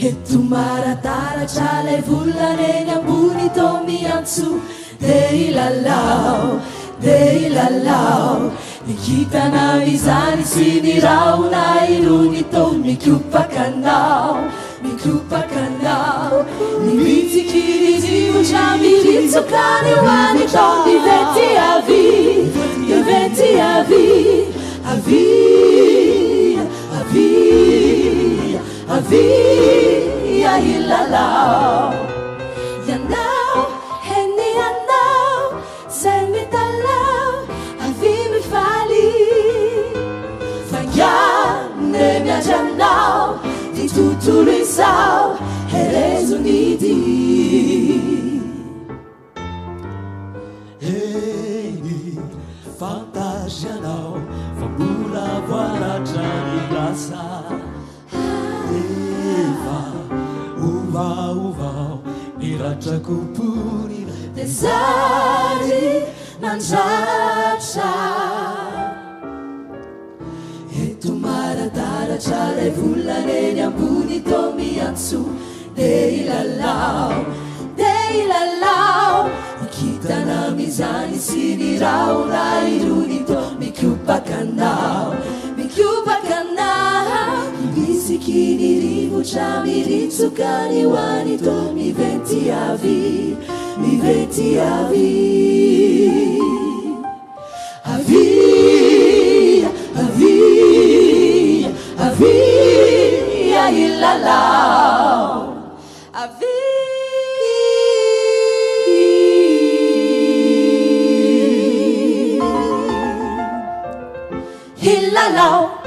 Eto marataratra lay volana eny ambony to miantso dia ilalao nikitana izany sy ny raona irony to mikopaka anao nimitsiky rivotra miritsokany hoany to mivety avia ilalao ianao heny anao zay mitalao avy mifaly fangane miatranao ty tontolo izao herezonidy eny fantazianao fa mbola voaratra ny lasa uvao niratrakompony desary nandratra eto marataratra lay volana eny ambony to miantso dia ilalao nikitana mizany sy ny raona irony to mikopaka anao nibisiky ny rivotra miritsokany hoany to mivety avia ilalao ilalao